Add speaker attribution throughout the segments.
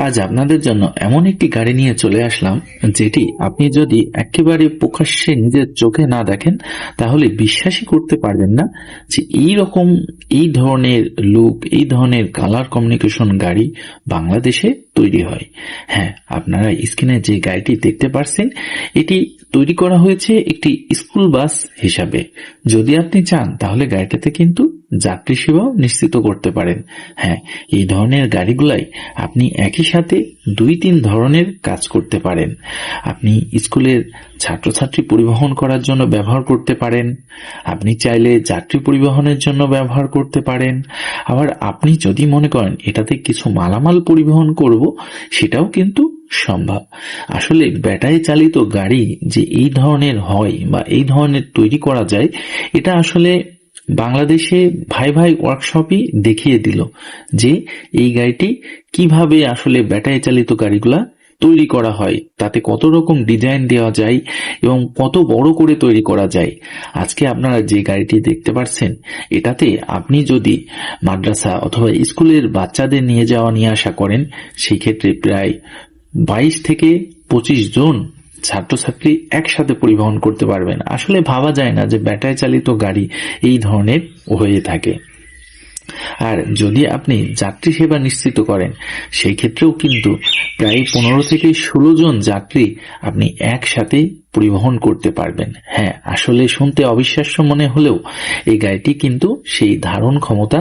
Speaker 1: আজ আপনাদের জন্য এমন একটি গাড়ি নিয়ে চলে আসলাম যেটি আপনি যদি একেবারে প্রকাশ্যে নিজের চোখে না দেখেন তাহলে বিশ্বাসই করতে পারবেন না যে এই ধরনের লুক, এই ধরনের কালার কমিউনিকেশন গাড়ি বাংলাদেশে তৈরি হয়। হ্যাঁ, আপনারা স্ক্রিনে যে গাড়িটি দেখতে পাচ্ছেন এটি তৈরি করা হয়েছে একটি স্কুল বাস হিসাবে। যদি আপনি চান তাহলে গাড়িটাতে কিন্তু যাত্রী সেবাও নিশ্চিত করতে পারেন। হ্যাঁ, এই ধরনের গাড়িগুলাই আপনি একই সাথে 2-3 ধরনের কাজ করতে পারেন। আপনি স্কুলের ছাত্রছাত্রী পরিবহন করার জন্য ব্যবহার করতে পারেন, আপনি চাইলে যাত্রী পরিবহনের জন্য ব্যবহার করতে পারেন, আবার আপনি যদি মনে করেন এটাতে কিছু মালামাল পরিবহন করব সেটাও কিন্তু সম্ভব। আসলে ব্যাটারি চালিত গাড়ি যে এই ধরনের হয় বা এই ধরনের তৈরি করা যায়, এটা আসলে বাংলাদেশে ভাই ভাই ওয়ার্কশপই দেখিয়ে দিল যে এই গাড়িটি কিভাবে আসলে ব্যাটারি চালিত গাড়িগুলা তৈরি করা হয়, তাতে কত রকম ডিজাইন দেওয়া যায় এবং কত বড় করে তৈরি করা যায়। আজকে আপনারা যে গাড়িটি দেখতে পাচ্ছেন এটাতে আপনি যদি মাদ্রাসা অথবা স্কুলের বাচ্চাদের নিয়ে যাওয়া নিয়ে আসা করেন, সেই ক্ষেত্রে প্রায় 22 থেকে 25 জন ছাত্রছাত্রী একসাথে পরিবহন করতে পারবেন। আসলে ভাবা যায় না যে ব্যাটারি চালিত গাড়ি এই ধরনের হয়ে থাকে। আর যদি আপনি যাত্রী সেবা নিশ্চিত করেন সেই ক্ষেত্রেও কিন্তু প্রায় 15 থেকে 16 জন যাত্রী আপনি একসাথে পরিবহন করতে পারবেন। হ্যাঁ, আসলে শুনতে অবিশ্বাস্য মনে হলেও এই গাড়িটি কিন্তু সেই ধারণ ক্ষমতা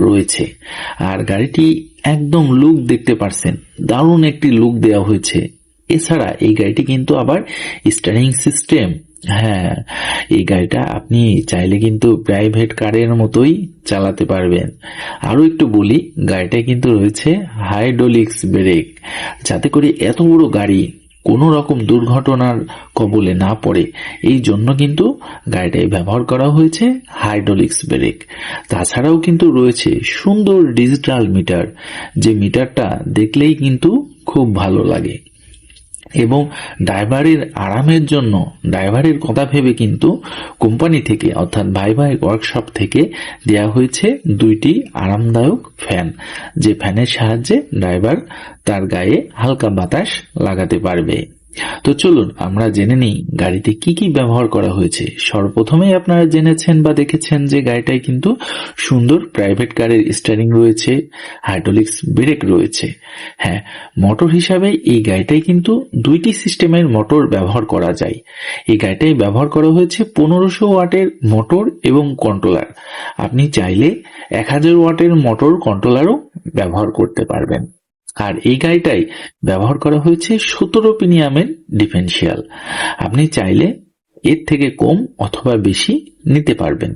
Speaker 1: রয়েছে। আর গাড়িটি একদম লুক দেখতে পারছেন, দারুণ একটি লুক দেওয়া হয়েছে। এছাড়া এই গাড়িটি কিন্তু আবার স্টিয়ারিং সিস্টেম। হ্যাঁ, এই গাড়িটা আপনি চাইলে কিন্তু প্রাইভেট কারের মতোই চালাতে পারবেন। আরো একটু বলি, গাড়িটা কিন্তু রয়েছে হাইড্রোলিক্স ব্রেক, যাতে করে এত বড় গাড়ি কোনো রকম দুর্ঘটনার কবলে না পড়ে, এই জন্য কিন্তু গাড়িটায় ব্যবহার করা হয়েছে হাইড্রোলিক্স ব্রেক। তাছাড়াও কিন্তু রয়েছে সুন্দর ডিজিটাল মিটার, যে মিটারটা দেখলেই কিন্তু খুব ভালো লাগে। এবং ড্রাইভারের আরামের জন্য, ড্রাইভারের কথা ভেবে কিন্তু কোম্পানি থেকে অর্থাৎ ভাই ভাই ওয়ার্কশপ থেকে দেয়া হয়েছে 2টি আরামদায়ক ফ্যান, যে ফ্যানের সাহায্যে ড্রাইভার তার গায়ে হালকা বাতাস লাগাতে পারবে। তো চলুন আমরা জেনে নিই গাড়িতে কি কি ব্যবহার করা হয়েছে। সর্বপ্রথমেই আপনারা জেনেছেন বা দেখেছেন যে গাড়িটায় কিন্তু সুন্দর প্রাইভেট কারের স্টিয়ারিং রয়েছে, হাইড্রোলিক্স ব্রেক রয়েছে। হ্যাঁ, মোটর হিসাবে এই গাড়িটায় কিন্তু 2টি সিস্টেমের মোটর ব্যবহার করা যায়। এই গাড়িটায় ব্যবহার করা হয়েছে 1500 ওয়াটের মোটর এবং কন্ট্রোলার। আপনি চাইলে 1000 ওয়াটের মোটর কন্ট্রোলারও ব্যবহার করতে পারবেন। আর এই গাড়িটাই ব্যবহার করা হয়েছে 17 পিনিয়ামের ডিফারেন্সিয়াল। আপনি চাইলে এর থেকে কম অথবা বেশি নিতে পারবেন।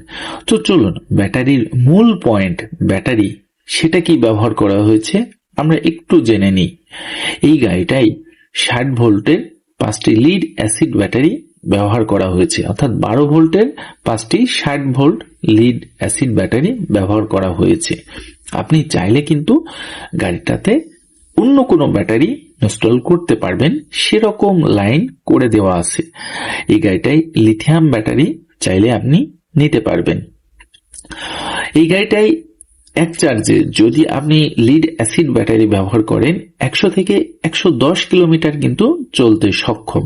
Speaker 1: তো চলুন ব্যাটারির মূল পয়েন্ট, ব্যাটারি সেটা কি ব্যবহার করা হয়েছে আমরা একটু জেনে নিই। এই গাড়িটাই 60 ভোল্টের 5টি লিড অ্যাসিড ব্যাটারি ব্যবহার করা হয়েছে, অর্থাৎ 12 ভোল্টের 5টি 60 ভোল্ট লিড অ্যাসিড ব্যাটারি ব্যবহার করা হয়েছে। আপনি চাইলে কিন্তু গাড়িটাতে অন্য কোনো ব্যাটারি ইনস্টল করতে পারবেন, সেরকম লাইন করে দেওয়া আছে। এই গাড়িটায় লিথিয়াম ব্যাটারি চাইলে আপনি নিতে পারবেন। এই গাড়িটায় এক চার্জে যদি আপনি লিড অ্যাসিড ব্যাটারি ব্যবহার করেন 100 থেকে 110 কিলোমিটার কিন্তু চলতে সক্ষম।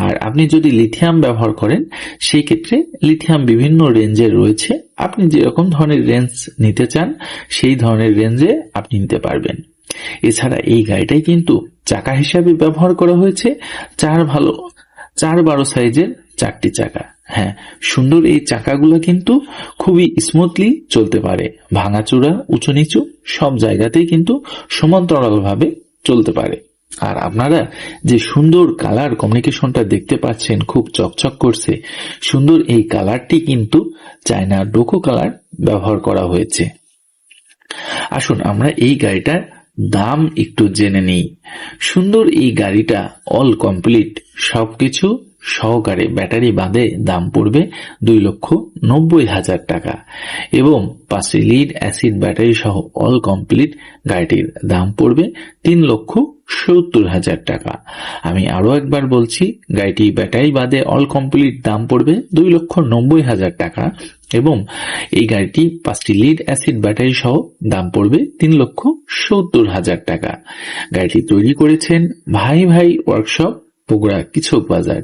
Speaker 1: আর আপনি যদি লিথিয়াম ব্যবহার করেন সেই ক্ষেত্রে লিথিয়াম বিভিন্ন রেঞ্জের রয়েছে, আপনি যেরকম ধরনের রেঞ্জ নিতে চান সেই ধরনের রেঞ্জে আপনি নিতে পারবেন। এছাড়া এই গাড়িটাই কিন্তু চাকা হিসাবে ব্যবহার করা হয়েছে 4-12 সাইজের 4টি চাকা। হ্যাঁ, সুন্দর এই চাকাগুলো কিন্তু খুবই স্মুথলি চলতে পারে, ভাঙাচোরা উঁচু নিচু সব জায়গাতেই কিন্তু সমান্তরালভাবে চলতে পারে। আর আপনারা যে সুন্দর কালার কমিউনিকেশনটা দেখতে পাচ্ছেন, খুব চকচক করছে, সুন্দর এই কালারটি কিন্তু চায়না ডোকো কালার ব্যবহার করা হয়েছে। আসুন আমরা এই গাড়িটার দাম একটু জেনে নিই। সুন্দর এই গাড়িটা অল কমপ্লিট সবকিছু সহকারে ব্যাটারি বাদে দাম পড়বে 2,90,000 টাকা এবং 5টি লিড অ্যাসিড ব্যাটারি সহ অল কমপ্লিট গাড়িটির দাম পড়বে 3,70,000 টাকা। আমি আরো একবার বলছি, গাড়িটি ব্যাটারি বাদে অল কমপ্লিট দাম পড়বে 2,90,000 টাকা এবং এই গাড়িটি 5টি লিড অ্যাসিড ব্যাটারি সহ দাম পড়বে 3,70,000 টাকা। গাড়িটি তৈরি করেছেন ভাই ভাই ওয়ার্কশপ, বগুড়া কিচক বাজার।